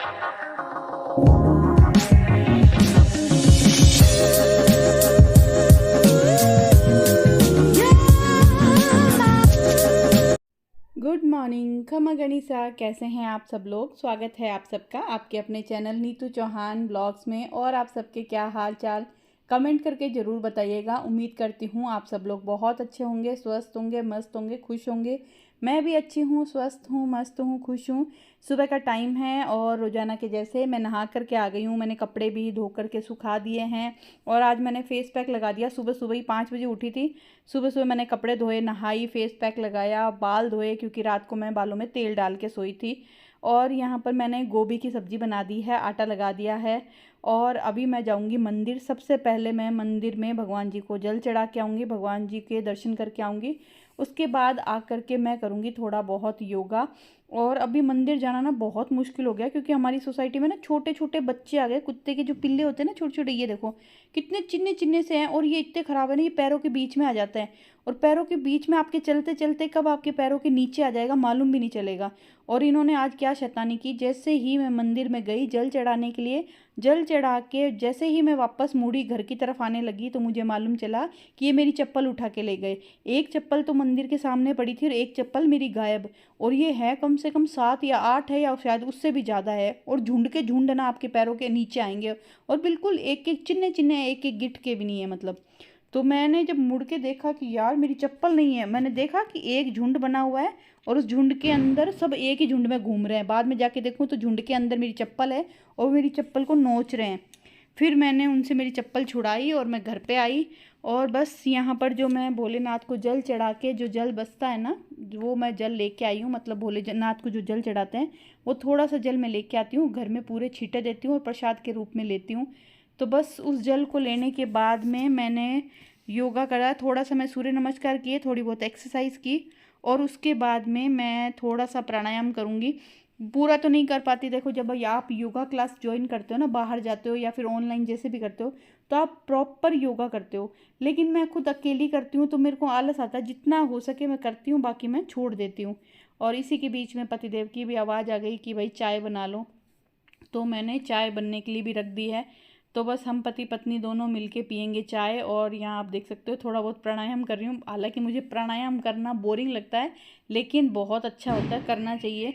Good morning, खमा गणिसा। कैसे हैं आप सब लोग। स्वागत है आप सबका आपके अपने चैनल नीतू चौहान ब्लॉग्स में। और आप सबके क्या हाल चाल कमेंट करके ज़रूर बताइएगा। उम्मीद करती हूँ आप सब लोग बहुत अच्छे होंगे, स्वस्थ होंगे, मस्त होंगे, खुश होंगे। मैं भी अच्छी हूँ, स्वस्थ हूँ, मस्त हूँ, खुश हूँ। सुबह का टाइम है और रोज़ाना के जैसे मैं नहा करके आ गई हूँ। मैंने कपड़े भी धो करके सुखा दिए हैं और आज मैंने फ़ेस पैक लगा दिया। सुबह सुबह ही 5 बजे उठी थी। सुबह सुबह मैंने कपड़े धोए, नहाई, फेस पैक लगाया, बाल धोए क्योंकि रात को मैं बालों में तेल डाल के सोई थी। और यहाँ पर मैंने गोभी की सब्ज़ी बना दी है, आटा लगा दिया है। और अभी मैं जाऊँगी मंदिर। सबसे पहले मैं मंदिर में भगवान जी को जल चढ़ा के आऊँगी, भगवान जी के दर्शन करके आऊँगी। उसके बाद आ कर के मैं करूँगी थोड़ा बहुत योगा। और अभी मंदिर जाना ना बहुत मुश्किल हो गया क्योंकि हमारी सोसाइटी में ना छोटे छोटे बच्चे आ गए। कुत्ते के जो पिल्ले होते हैं ना, छोटे छोटे, ये देखो कितने चिन्ने चिन्ने से हैं। और ये इतने ख़राब है ना, ये पैरों के बीच में आ जाता है। और पैरों के बीच में आपके चलते चलते कब आपके पैरों के नीचे आ जाएगा मालूम भी नहीं चलेगा। और इन्होंने आज क्या शैतानी की, जैसे ही मैं मंदिर में गई जल चढ़ाने के लिए, जल चढ़ा के जैसे ही मैं वापस मुड़ी घर की तरफ आने लगी तो मुझे मालूम चला कि ये मेरी चप्पल उठा के ले गए। एक चप्पल तो मंदिर के सामने पड़ी थी और एक चप्पल मेरी गायब। और ये है कम से कम 7 या 8 है या शायद उससे भी ज़्यादा है। और झुंड के झुंड ना आपके पैरों के नीचे आएंगे। और बिल्कुल एक एक चिन्ने चिन्ने, एक एक गिट के भी नहीं है मतलब। तो मैंने जब मुड़ के देखा कि यार मेरी चप्पल नहीं है, मैंने देखा कि एक झुंड बना हुआ है और उस झुंड के अंदर सब एक ही झुंड में घूम रहे हैं। बाद में जाके देखूँ तो झुंड के अंदर मेरी चप्पल है और मेरी चप्पल को नोच रहे हैं। फिर मैंने उनसे मेरी चप्पल छुड़ाई और मैं घर पे आई। और बस यहाँ पर जो मैं भोलेनाथ को जल चढ़ा के जो जल बचता है ना, वो मैं जल लेके आई हूँ। मतलब भोलेनाथ को जो जल चढ़ाते हैं वो थोड़ा सा जल मैं लेके आती हूँ, घर में पूरे छींटे देती हूँ और प्रसाद के रूप में लेती हूँ। तो बस उस जल को लेने के बाद में मैंने योगा करा, थोड़ा सा मैं सूर्य नमस्कार किए, थोड़ी बहुत एक्सरसाइज की। और उसके बाद में मैं थोड़ा सा प्राणायाम करूँगी। पूरा तो नहीं कर पाती, देखो जब आप योगा क्लास ज्वाइन करते हो ना, बाहर जाते हो या फिर ऑनलाइन जैसे भी करते हो तो आप प्रॉपर योगा करते हो। लेकिन मैं खुद अकेली करती हूँ तो मेरे को आलस आता है। जितना हो सके मैं करती हूँ, बाकी मैं छोड़ देती हूँ। और इसी के बीच में पतिदेव की भी आवाज़ आ गई कि भाई चाय बना लो। तो मैंने चाय बनने के लिए भी रख दी है। तो बस हम पति पत्नी दोनों मिलके पियेंगे चाय। और यहाँ आप देख सकते हो थोड़ा बहुत प्राणायाम कर रही हूँ। हालांकि मुझे प्राणायाम करना बोरिंग लगता है लेकिन बहुत अच्छा होता है, करना चाहिए।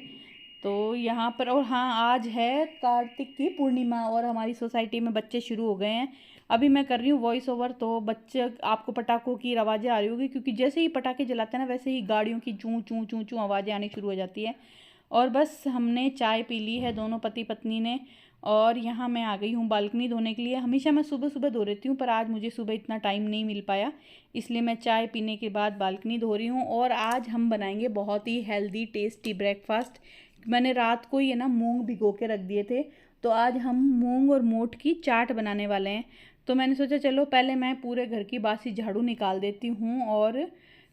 तो यहाँ पर, और हाँ, आज है कार्तिक की पूर्णिमा और हमारी सोसाइटी में बच्चे शुरू हो गए हैं। अभी मैं कर रही हूँ वॉइस ओवर, तो बच्चे, आपको पटाखों की आवाज़ें आ रही होगी क्योंकि जैसे ही पटाखे जलाते हैं ना वैसे ही गाड़ियों की चूँ चूँ चूँ चूँ आवाज़ें आनी शुरू हो जाती है। और बस हमने चाय पी ली है दोनों पति पत्नी ने। और यहाँ मैं आ गई हूँ बालकनी धोने के लिए। हमेशा मैं सुबह सुबह धो लेती हूँ पर आज मुझे सुबह इतना टाइम नहीं मिल पाया, इसलिए मैं चाय पीने के बाद बालकनी धो रही हूँ। और आज हम बनाएंगे बहुत ही हेल्दी टेस्टी ब्रेकफास्ट। मैंने रात को ही है ना मूंग भिगो के रख दिए थे, तो आज हम मूंग और मोठ की चाट बनाने वाले हैं। तो मैंने सोचा चलो पहले मैं पूरे घर की बासी झाड़ू निकाल देती हूँ और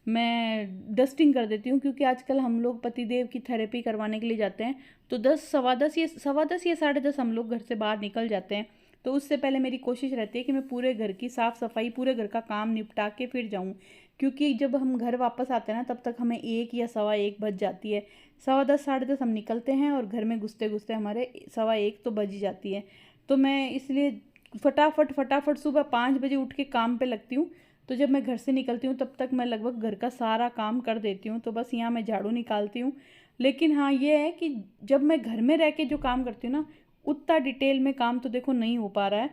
मैं डस्टिंग कर देती हूँ क्योंकि आजकल हम लोग पतिदेव की थेरेपी करवाने के लिए जाते हैं। तो 10 सवा दस या 10:30 हम लोग घर से बाहर निकल जाते हैं। तो उससे पहले मेरी कोशिश रहती है कि मैं पूरे घर की साफ़ सफाई, पूरे घर का काम निपटा के फिर जाऊँ। क्योंकि जब हम घर वापस आते हैं ना तब तक हमें 1 या सवा 1 बज जाती है। 10:15 10:30 हम निकलते हैं और घर में घुसते घुसते हमारे सवा 1 तो बज ही जाती है। तो मैं इसलिए फटाफट फटाफट सुबह 5 बजे उठ के काम पे लगती हूँ। तो जब मैं घर से निकलती हूँ तब तक मैं लगभग घर का सारा काम कर देती हूँ। तो बस यहाँ मैं झाड़ू निकालती हूँ। लेकिन हाँ ये है कि जब मैं घर में रह के जो काम करती हूँ ना, उतना डिटेल में काम तो देखो नहीं हो पा रहा है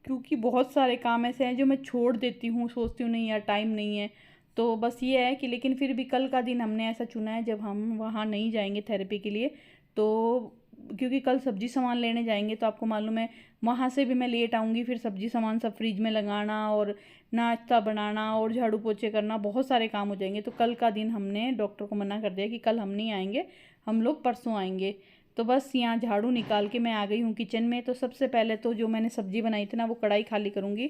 क्योंकि बहुत सारे काम ऐसे हैं जो मैं छोड़ देती हूँ, सोचती हूँ नहीं यार टाइम नहीं है। तो बस ये है कि, लेकिन फिर भी कल का दिन हमने ऐसा चुना है जब हम वहाँ नहीं जाएंगे थेरेपी के लिए। तो क्योंकि कल सब्जी सामान लेने जाएंगे तो आपको मालूम है वहाँ से भी मैं लेट आऊँगी, फिर सब्जी सामान सब फ्रिज में लगाना और नाश्ता बनाना और झाड़ू पोछे करना, बहुत सारे काम हो जाएंगे। तो कल का दिन हमने डॉक्टर को मना कर दिया कि कल हम नहीं आएंगे, हम लोग परसों आएंगे। तो बस यहाँ झाड़ू निकाल के मैं आ गई हूँ किचन में। तो सबसे पहले तो जो मैंने सब्जी बनाई थी ना वो कढ़ाई खाली करूँगी।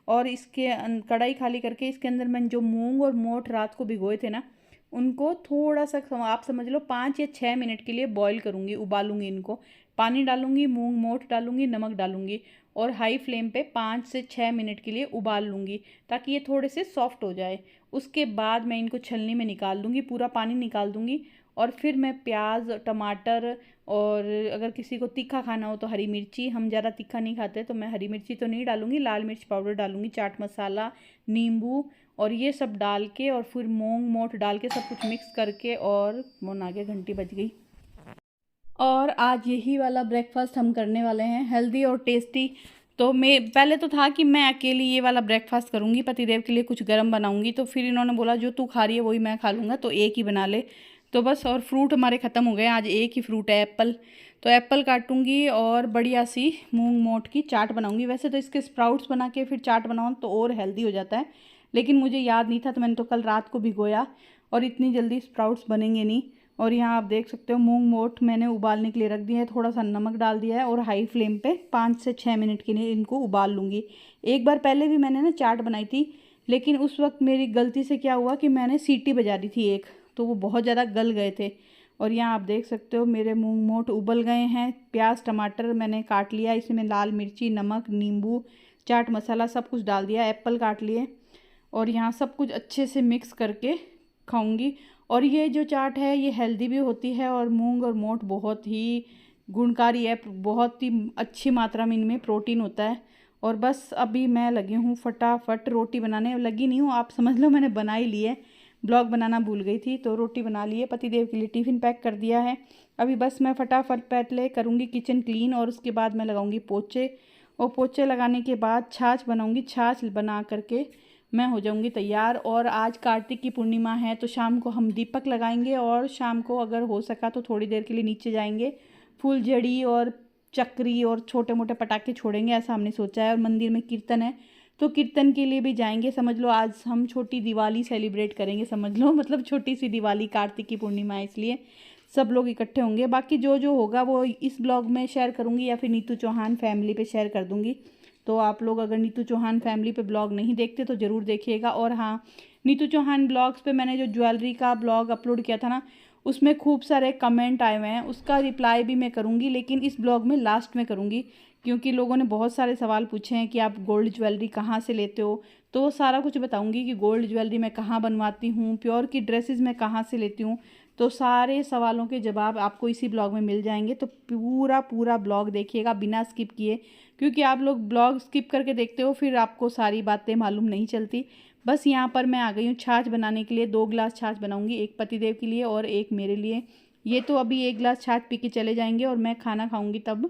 और इसके कढ़ाई खाली करके इसके अंदर मैंने जो मूंग और मोठ रात को भिगोए थे ना, उनको थोड़ा सा आप समझ लो 5 या 6 मिनट के लिए बॉईल करूँगी, उबालूंगी इनको। पानी डालूंगी, मूंग मोठ डालूंगी, नमक डालूंगी और हाई फ्लेम पे 5 से 6 मिनट के लिए उबाल लूँगी ताकि ये थोड़े से सॉफ्ट हो जाए। उसके बाद मैं इनको छलनी में निकाल दूँगी, पूरा पानी निकाल दूँगी। और फिर मैं प्याज, टमाटर और अगर किसी को तीखा खाना हो तो हरी मिर्ची, हम ज़्यादा तीखा नहीं खाते तो मैं हरी मिर्ची तो नहीं डालूँगी, लाल मिर्च पाउडर डालूँगी, चाट मसाला, नींबू और ये सब डाल के और फिर मूंग मोठ डाल के सब कुछ मिक्स करके और मोन आ गया, घंटी बज गई। और आज यही वाला ब्रेकफास्ट हम करने वाले हैं, हेल्दी और टेस्टी। तो मैं पहले तो था कि मैं अकेली ये वाला ब्रेकफास्ट करूँगी, पतिदेव के लिए कुछ गर्म बनाऊँगी, तो फिर इन्होंने बोला जो तू खा रही है वही मैं खा लूँगा, तो एक ही बना ले। तो बस, और फ्रूट हमारे ख़त्म हो गए, आज एक ही फ्रूट है एप्पल, तो एप्पल काटूँगी और बढ़िया सी मूंग मोठ की चाट बनाऊँगी। वैसे तो इसके स्प्राउट्स बना के फिर चाट बनाऊँ तो और हेल्दी हो जाता है, लेकिन मुझे याद नहीं था तो मैंने तो कल रात को भिगोया, और इतनी जल्दी स्प्राउट्स बनेंगे नहीं। और यहाँ आप देख सकते हो मूंग मोठ मैंने उबालने के लिए रख दिया है, थोड़ा सा नमक डाल दिया है और हाई फ्लेम पे 5 से 6 मिनट के लिए इनको उबाल लूँगी। एक बार पहले भी मैंने ना चाट बनाई थी, लेकिन उस वक्त मेरी गलती से क्या हुआ कि मैंने सीटी बजा दी थी एक, तो वो बहुत ज़्यादा गल गए थे। और यहाँ आप देख सकते हो मेरे मूंग मोठ उबल गए हैं। प्याज टमाटर मैंने काट लिया, इसमें लाल मिर्ची, नमक, नींबू, चाट मसाला सब कुछ डाल दिया, एप्पल काट लिए और यहाँ सब कुछ अच्छे से मिक्स करके खाऊंगी। और ये जो चाट है ये हेल्दी भी होती है और मूंग और मोठ बहुत ही गुणकारी है, बहुत ही अच्छी मात्रा में इनमें प्रोटीन होता है। और बस अभी मैं लगी हूँ फटाफट रोटी बनाने, लगी नहीं हूँ आप समझ लो, मैंने बना ही ली है, ब्लॉग बनाना भूल गई थी, तो रोटी बना ली है, पतिदेव के लिए टिफ़िन पैक कर दिया है। अभी बस मैं फटाफट पहले करूँगी किचन क्लीन और उसके बाद मैं लगाऊँगी पोछे, और पोछे लगाने के बाद छाछ बनाऊँगी, छाछ बना करके मैं हो जाऊंगी तैयार। और आज कार्तिक की पूर्णिमा है तो शाम को हम दीपक लगाएंगे, और शाम को अगर हो सका तो थोड़ी देर के लिए नीचे जाएंगे, फूलझड़ी और चक्री और छोटे मोटे पटाखे छोड़ेंगे, ऐसा हमने सोचा है। और मंदिर में कीर्तन है तो कीर्तन के लिए भी जाएंगे। समझ लो आज हम छोटी दिवाली सेलिब्रेट करेंगे, समझ लो, मतलब छोटी सी दिवाली, कार्तिक की पूर्णिमा है इसलिए सब लोग इकट्ठे होंगे। बाकी जो जो होगा वो इस ब्लॉग में शेयर करूँगी या फिर नीतू चौहान फैमिली पे शेयर कर दूँगी। तो आप लोग अगर नीतू चौहान फैमिली पे ब्लॉग नहीं देखते तो ज़रूर देखिएगा। और हाँ, नीतू चौहान ब्लॉग्स पे मैंने जो ज्वेलरी का ब्लॉग अपलोड किया था ना, उसमें खूब सारे कमेंट आए हुए हैं, उसका रिप्लाई भी मैं करूँगी, लेकिन इस ब्लॉग में लास्ट में करूँगी, क्योंकि लोगों ने बहुत सारे सवाल पूछे हैं कि आप गोल्ड ज्वेलरी कहाँ से लेते हो, तो वो सारा कुछ बताऊँगी कि गोल्ड ज्वेलरी मैं कहाँ बनवाती हूँ, प्योर की ड्रेसेस मैं कहाँ से लेती हूँ। तो सारे सवालों के जवाब आपको इसी ब्लॉग में मिल जाएंगे, तो पूरा ब्लॉग देखिएगा बिना स्किप किए, क्योंकि आप लोग ब्लॉग स्किप करके देखते हो फिर आपको सारी बातें मालूम नहीं चलती। बस यहाँ पर मैं आ गई हूँ छाछ बनाने के लिए, 2 गिलास छाछ बनाऊँगी, एक पतिदेव के लिए और एक मेरे लिए। ये तो अभी 1 गिलास छाछ पी के चले जाएंगे और मैं खाना खाऊँगी तब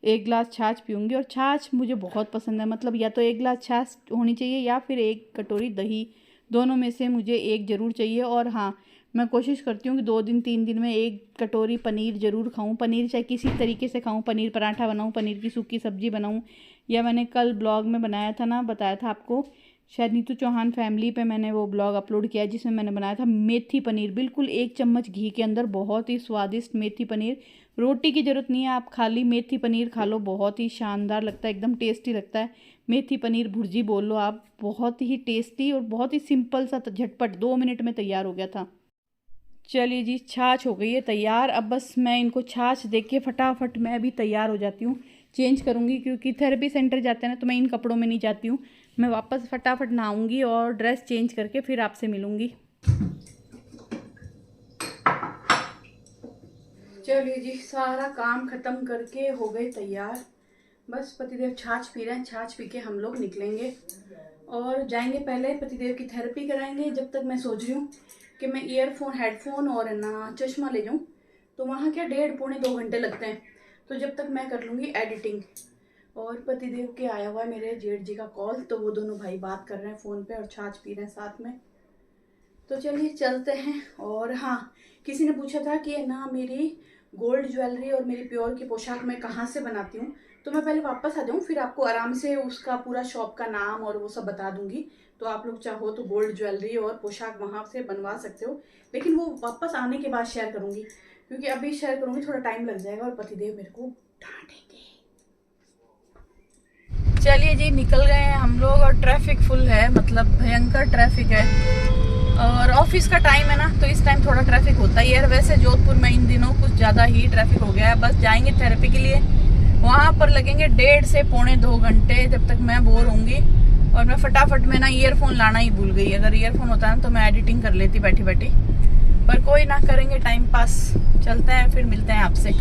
1 गिलास छाछ पीऊँगी। और छाछ मुझे बहुत पसंद है, मतलब या तो 1 गिलास छाछ होनी चाहिए या फिर 1 कटोरी दही, दोनों में से मुझे एक ज़रूर चाहिए। और हाँ, मैं कोशिश करती हूँ कि 2 दिन 3 दिन में 1 कटोरी पनीर ज़रूर खाऊं, पनीर चाहे किसी तरीके से खाऊं, पनीर पराठा बनाऊं, पनीर की सूखी सब्ज़ी बनाऊं, या मैंने कल ब्लॉग में बनाया था ना, बताया था आपको शायद नीतू चौहान फैमिली पे मैंने वो ब्लॉग अपलोड किया है जिसमें मैंने बनाया था मेथी पनीर, बिल्कुल 1 चम्मच घी के अंदर बहुत ही स्वादिष्ट मेथी पनीर। रोटी की ज़रूरत नहीं है, आप खाली मेथी पनीर खा लो, बहुत ही शानदार लगता है, एकदम टेस्टी लगता है। मेथी पनीर भुर्जी बोल लो आप, बहुत ही टेस्टी और बहुत ही सिंपल सा, झटपट 2 मिनट में तैयार हो गया था। चलिए जी, छाछ हो गई है तैयार। अब बस मैं इनको छाछ देख के फटाफट मैं अभी तैयार हो जाती हूँ, चेंज करूँगी, क्योंकि थेरेपी सेंटर जाते हैं ना तो मैं इन कपड़ों में नहीं जाती हूँ। मैं वापस फटाफट नहाऊँगी और ड्रेस चेंज करके फिर आपसे मिलूँगी। चलिए जी, सारा काम ख़त्म करके हो गए तैयार। बस पतिदेव छाछ पी रहे हैं, छाछ पी के हम लोग निकलेंगे और जाएंगे, पहले पतिदेव की थेरेपी कराएंगे। जब तक मैं सोच रही हूँ कि मैं ईयरफोन, हेडफोन और ना चश्मा ले जाऊँ, तो वहाँ क्या 1.5 पौने 2 घंटे लगते हैं, तो जब तक मैं कर लूँगी एडिटिंग। और पतिदेव के आया हुआ है मेरे जेठ जी का कॉल, तो वो दोनों भाई बात कर रहे हैं फ़ोन पे और छाछ पी रहे हैं साथ में। तो चलिए चलते हैं। और हाँ, किसी ने पूछा था कि ना मेरी गोल्ड ज्वेलरी और मेरी प्योर की पोशाक मैं कहाँ से बनाती हूँ, तो मैं पहले वापस आ जाऊँ, फिर आपको आराम से उसका पूरा शॉप का नाम और वो सब बता दूंगी। तो आप लोग चाहो तो गोल्ड ज्वेलरी और पोशाक वहाँ से बनवा सकते हो, लेकिन वो वापस आने के बाद शेयर करूँगी, क्योंकि अभी शेयर करूँगी थोड़ा टाइम लग जाएगा और पतिदेव मेरे को डांटेंगे। चलिए जी, निकल गए हैं हम लोग और ट्रैफिक फुल है, मतलब भयंकर ट्रैफिक है। और ऑफिस का टाइम है ना, तो इस टाइम थोड़ा ट्रैफिक होता ही है। वैसे जोधपुर में इन दिनों कुछ ज़्यादा ही ट्रैफिक हो गया है। बस जाएंगे थेरेपी के लिए, वहाँ पर लगेंगे 1.5 से पौने 2 घंटे, जब तक मैं बोर होंगी। और मैं फटाफट में ना ईयरफोन लाना ही भूल गई, अगर ईयरफोन होता ना तो मैं एडिटिंग कर लेती बैठी बैठी, पर कोई ना, करेंगे टाइम पास। चलते हैं, फिर मिलते हैं आपसे।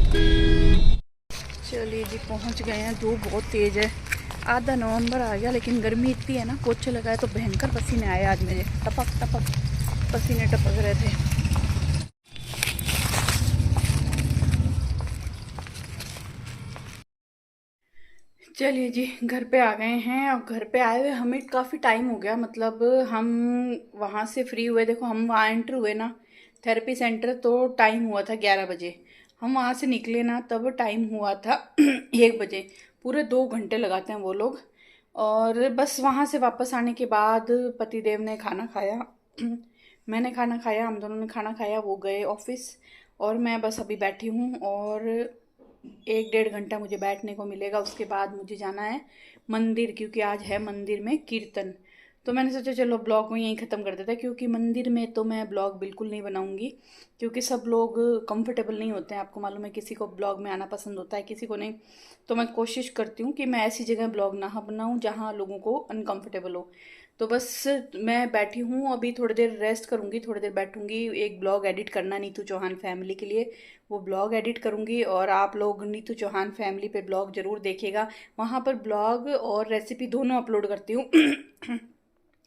चलिए जी, पहुंच गए हैं। धूप बहुत तेज़ है, आधा नवंबर आ गया, लेकिन गर्मी इतनी है ना, पोछे लगाए तो भयंकर पसीने आए आज मेरे, टपक टपक पसीने टपक रहे थे। चलिए जी, घर पे आ गए हैं। और घर पे आए हुए हमें काफ़ी टाइम हो गया, मतलब हम वहाँ से फ्री हुए, देखो हम वहाँ एंटर हुए ना थेरेपी सेंटर, तो टाइम हुआ था 11 बजे। हम वहाँ से निकले ना तब टाइम हुआ था 1 बजे। पूरे 2 घंटे लगाते हैं वो लोग। और बस वहाँ से वापस आने के बाद पतिदेव ने खाना खाया मैंने खाना खाया, हम दोनों ने खाना खाया, वो गए ऑफिस। और मैं बस अभी बैठी हूँ। और 1 डेढ़ घंटा मुझे बैठने को मिलेगा, उसके बाद मुझे जाना है मंदिर, क्योंकि आज है मंदिर में कीर्तन। तो मैंने सोचा चलो ब्लॉग को यहीं ख़त्म कर देते हैं, क्योंकि मंदिर में तो मैं ब्लॉग बिल्कुल नहीं बनाऊंगी, क्योंकि सब लोग कंफर्टेबल नहीं होते हैं। आपको मालूम है, किसी को ब्लॉग में आना पसंद होता है, किसी को नहीं। तो मैं कोशिश करती हूँ कि मैं ऐसी जगह ब्लॉग ना बनाऊँ जहाँ लोगों को अनकंफर्टेबल हो। तो बस मैं बैठी हूँ, अभी थोड़ी देर रेस्ट करूँगी, थोड़ी देर बैठूँगी। एक ब्लॉग एडिट करना नीतू चौहान फैमिली के लिए, वो ब्लॉग एडिट करूँगी। और आप लोग नीतू चौहान फैमिली पे ब्लॉग ज़रूर देखिएगा, वहाँ पर ब्लॉग और रेसिपी दोनों अपलोड करती हूँ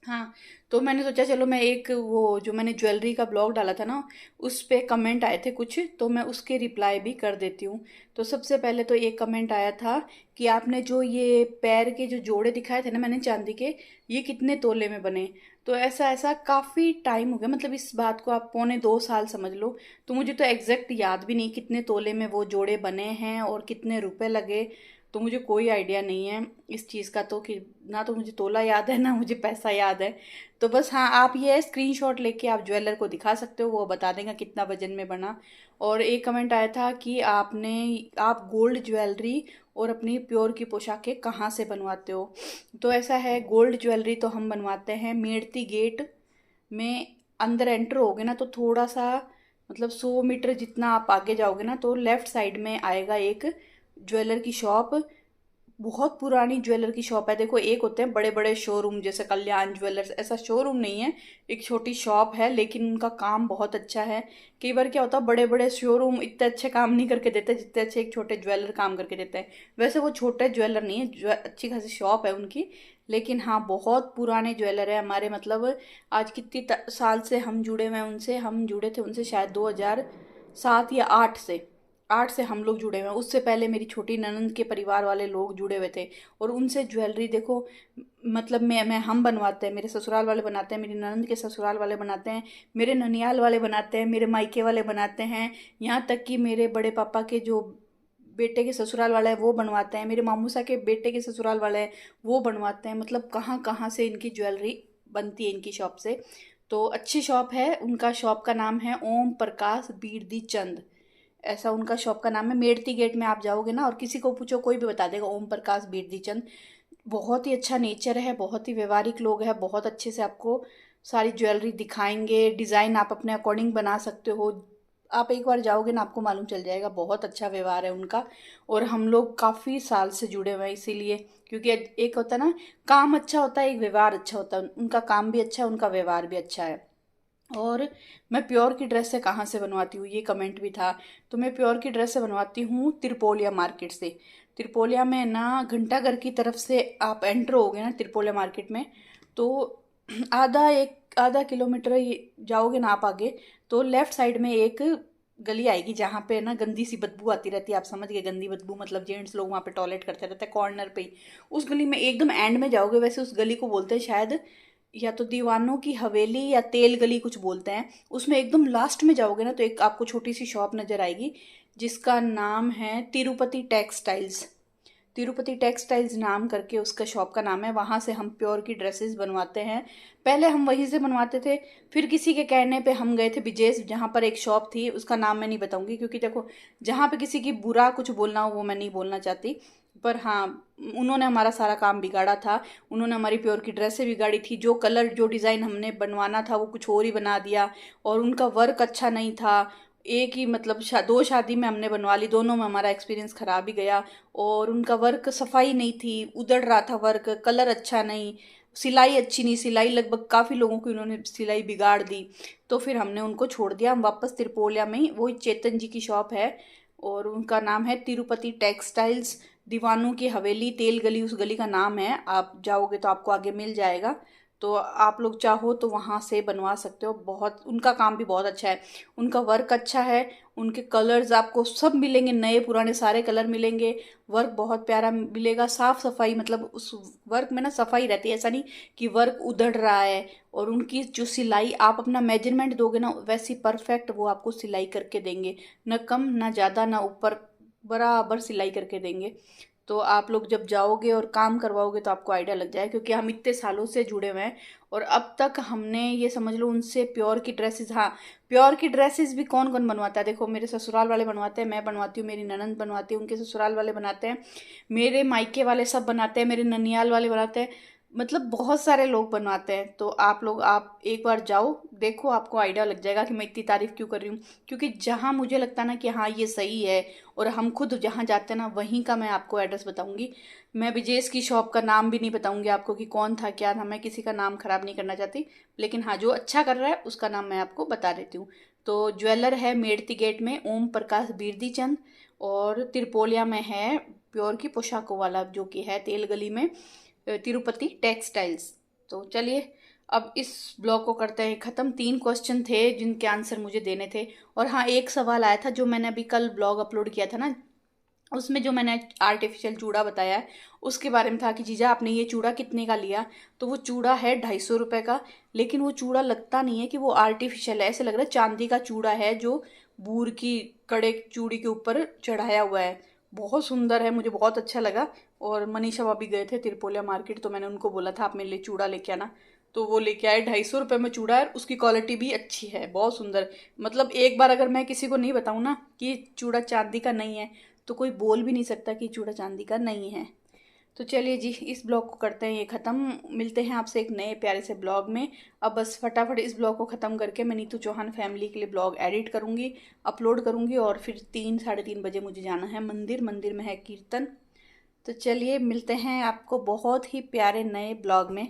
हाँ। तो मैंने सोचा चलो मैं एक वो जो मैंने ज्वेलरी का ब्लॉग डाला था ना, उस पे कमेंट आए थे कुछ, तो मैं उसके रिप्लाई भी कर देती हूँ। तो सबसे पहले तो एक कमेंट आया था कि आपने जो ये पैर के जो जोड़े दिखाए थे ना मैंने चांदी के, ये कितने तोले में बने। तो ऐसा ऐसा काफ़ी टाइम हो गया, मतलब इस बात को आप 1.25 साल समझ लो। तो मुझे तो एग्जैक्ट याद भी नहीं कितने तोले में वो जोड़े बने हैं और कितने रुपए लगे। तो मुझे कोई आइडिया नहीं है इस चीज़ का, तो कि ना तो मुझे तोला याद है ना मुझे पैसा याद है। तो बस हाँ, आप ये स्क्रीनशॉट लेके आप ज्वेलर को दिखा सकते हो, वो बता देगा कितना वजन में बना। और एक कमेंट आया था कि आप गोल्ड ज्वेलरी और अपनी प्योर की पोशाकें कहाँ से बनवाते हो। तो ऐसा है, गोल्ड ज्वेलरी तो हम बनवाते हैं मेड़ती गेट में। अंदर एंटर होगे ना तो थोड़ा सा, मतलब 100 मीटर जितना आप आगे जाओगे ना, तो लेफ्ट साइड में आएगा एक ज्वेलर की शॉप। बहुत पुरानी ज्वेलर की शॉप है। देखो, एक होते हैं बड़े बड़े शोरूम जैसे कल्याण ज्वेलर्स, ऐसा शोरूम नहीं है, एक छोटी शॉप है, लेकिन उनका काम बहुत अच्छा है। कई बार क्या होता है, बड़े बड़े शोरूम इतने अच्छे काम नहीं करके देते जितने अच्छे एक छोटे ज्वेलर काम करके देते हैं। वैसे वो छोटे ज्वेलर नहीं है, अच्छी खासी शॉप है उनकी। लेकिन हाँ, बहुत पुराने ज्वेलर है हमारे, मतलब आज कितनी साल से हम जुड़े हुए हैं उनसे। हम जुड़े थे उनसे शायद 2007 या 8 से। 8 से हम लोग जुड़े हुए हैं, उससे पहले मेरी छोटी ननंद के परिवार वाले लोग जुड़े हुए थे। और उनसे ज्वेलरी देखो, मतलब मैं हम बनवाते हैं, मेरे ससुराल वाले बनाते हैं, मेरी ननंद के ससुराल वाले बनाते हैं, मेरे ननियाल वाले बनाते हैं, मेरे मायके वाले बनाते हैं, यहाँ तक कि मेरे बड़े पापा के जो बेटे के ससुराल वाला है वो बनवाते हैं, मेरे मामूसा के बेटे के ससुराल वाला है वो बनवाते हैं। मतलब कहाँ कहाँ से इनकी ज्वेलरी बनती है इनकी शॉप से। तो अच्छी शॉप है, उनका शॉप का नाम है ओम प्रकाश बीरदी चंद, ऐसा उनका शॉप का नाम है। मेड़ती गेट में आप जाओगे ना और किसी को पूछो, कोई भी बता देगा ओम प्रकाश बीरदी चंद। बहुत ही अच्छा नेचर है, बहुत ही व्यवहारिक लोग हैं, बहुत अच्छे से आपको सारी ज्वेलरी दिखाएंगे, डिज़ाइन आप अपने अकॉर्डिंग बना सकते हो। आप एक बार जाओगे ना आपको मालूम चल जाएगा, बहुत अच्छा व्यवहार है उनका। और हम लोग काफ़ी साल से जुड़े हुए हैं इसीलिए, क्योंकि एक होता है ना, काम अच्छा होता है, एक व्यवहार अच्छा होता है। उनका काम भी अच्छा है, उनका व्यवहार भी अच्छा है। और मैं प्योर की ड्रेस से कहाँ से बनवाती हूँ, ये कमेंट भी था। तो मैं प्योर की ड्रेस से बनवाती हूँ त्रिपोलिया मार्केट से। त्रिपोलिया में ना घंटाघर की तरफ से आप एंटर हो गए ना त्रिपोलिया मार्केट में, तो आधा किलोमीटर जाओगे ना आप आगे, तो लेफ्ट साइड में एक गली आएगी जहाँ पे ना गंदी सी बदबू आती रहती है। आप समझ गए, गंदी बदबू मतलब जेंट्स लोग वहाँ पे टॉयलेट करते रहते हैं कॉर्नर पे ही। उस गली में एकदम एंड में जाओगे, वैसे उस गली को बोलते हैं शायद या तो दीवानों की हवेली या तेल गली कुछ बोलते हैं। उसमें एकदम लास्ट में जाओगे ना तो एक आपको छोटी सी शॉप नज़र आएगी जिसका नाम है तिरुपति टेक्सटाइल्स। तिरुपति टेक्सटाइल्स नाम करके उसका शॉप का नाम है। वहाँ से हम प्योर की ड्रेसेस बनवाते हैं। पहले हम वहीं से बनवाते थे, फिर किसी के कहने पे हम गए थे विजेश, जहाँ पर एक शॉप थी, उसका नाम मैं नहीं बताऊंगी, क्योंकि देखो जहाँ पे किसी की बुरा कुछ बोलना हो वो मैं नहीं बोलना चाहती। पर हाँ, उन्होंने हमारा सारा काम बिगाड़ा था। उन्होंने हमारी प्योर की ड्रेसें बिगाड़ी थी, जो कलर जो डिज़ाइन हमने बनवाना था वो कुछ और ही बना दिया। और उनका वर्क अच्छा नहीं था। एक ही मतलब 2 शादी में हमने बनवा ली, दोनों में हमारा एक्सपीरियंस ख़राब ही गया। और उनका वर्क सफाई नहीं थी, उधड़ रहा था वर्क, कलर अच्छा नहीं। सिलाई अच्छी नहीं, सिलाई लगभग काफ़ी लोगों की उन्होंने सिलाई बिगाड़ दी। तो फिर हमने उनको छोड़ दिया, हम वापस तिरपोलिया में ही, वही चेतन जी की शॉप है और उनका नाम है तिरुपति टेक्सटाइल्स, दीवानों की हवेली, तेल गली उस गली का नाम है। आप जाओगे तो आपको आगे मिल जाएगा। तो आप लोग चाहो तो वहाँ से बनवा सकते हो। बहुत उनका काम भी बहुत अच्छा है, उनका वर्क अच्छा है, उनके कलर्स आपको सब मिलेंगे, नए पुराने सारे कलर मिलेंगे। वर्क बहुत प्यारा मिलेगा, साफ सफाई, मतलब उस वर्क में ना सफाई रहती है, ऐसा नहीं कि वर्क उधड़ रहा है। और उनकी जो सिलाई, आप अपना मेजरमेंट दोगे ना वैसी परफेक्ट वो आपको सिलाई करके देंगे, न कम ना ज़्यादा ना ऊपर, बराबर सिलाई करके देंगे। तो आप लोग जब जाओगे और काम करवाओगे तो आपको आइडिया लग जाए, क्योंकि हम इतने सालों से जुड़े हुए हैं और अब तक हमने ये समझ लो उनसे प्योर की ड्रेसेस, हाँ प्योर की ड्रेसेस भी कौन कौन बनवाता है, देखो मेरे ससुराल वाले बनवाते हैं, मैं बनवाती हूँ, मेरी ननंद बनवाती है, उनके ससुराल वाले बनाते हैं, मेरे मायके वाले सब बनाते हैं, मेरे ननियाल वाले बनाते हैं, मतलब बहुत सारे लोग बनवाते हैं। तो आप एक बार जाओ देखो, आपको आइडिया लग जाएगा कि मैं इतनी तारीफ़ क्यों कर रही हूँ। क्योंकि जहाँ मुझे लगता है ना कि हाँ ये सही है, और हम खुद जहाँ जाते हैं ना वहीं का मैं आपको एड्रेस बताऊंगी। मैं विजेश की शॉप का नाम भी नहीं बताऊंगी आपको कि कौन था क्या था, मैं किसी का नाम खराब नहीं करना चाहती, लेकिन हाँ जो अच्छा कर रहा है उसका नाम मैं आपको बता देती हूँ। तो ज्वेलर है मेड़ती गेट में ओम प्रकाश बिरदी चंद, और तिरपोलिया में है प्योर की पोशाकों वाला जो कि है तेल गली में तिरुपति टेक्सटाइल्स। तो चलिए अब इस ब्लॉग को करते हैं ख़त्म। 3 क्वेश्चन थे जिनके आंसर मुझे देने थे, और हाँ एक सवाल आया था जो मैंने अभी कल ब्लॉग अपलोड किया था ना, उसमें जो मैंने आर्टिफिशियल चूड़ा बताया है उसके बारे में था कि जीजा आपने ये चूड़ा कितने का लिया। तो वो चूड़ा है 250 रुपये का, लेकिन वो चूड़ा लगता नहीं है कि वो आर्टिफिशियल है, ऐसे लग रहा है चांदी का चूड़ा है जो बूर की कड़े चूड़ी के ऊपर चढ़ाया हुआ है। बहुत सुंदर है, मुझे बहुत अच्छा लगा। और मनीषा भाभी गए थे तिरपोलिया मार्केट, तो मैंने उनको बोला था आप मेरे लिए चूड़ा लेके आना, तो वो लेके आए। 250 रुपये में चूड़ा है, उसकी क्वालिटी भी अच्छी है, बहुत सुंदर। मतलब एक बार अगर मैं किसी को नहीं बताऊँ ना कि चूड़ा चांदी का नहीं है तो कोई बोल भी नहीं सकता कि चूड़ा चांदी का नहीं है। तो चलिए जी इस ब्लॉग को करते हैं ये ख़त्म, मिलते हैं आपसे एक नए प्यारे से ब्लॉग में। अब बस फटाफट इस ब्लॉग को ख़त्म करके मैं नीतू चौहान फैमिली के लिए ब्लॉग एडिट करूँगी, अपलोड करूँगी, और फिर 3 साढ़े 3 बजे मुझे जाना है मंदिर, मंदिर में है कीर्तन। तो चलिए मिलते हैं आपको बहुत ही प्यारे नए ब्लॉग में।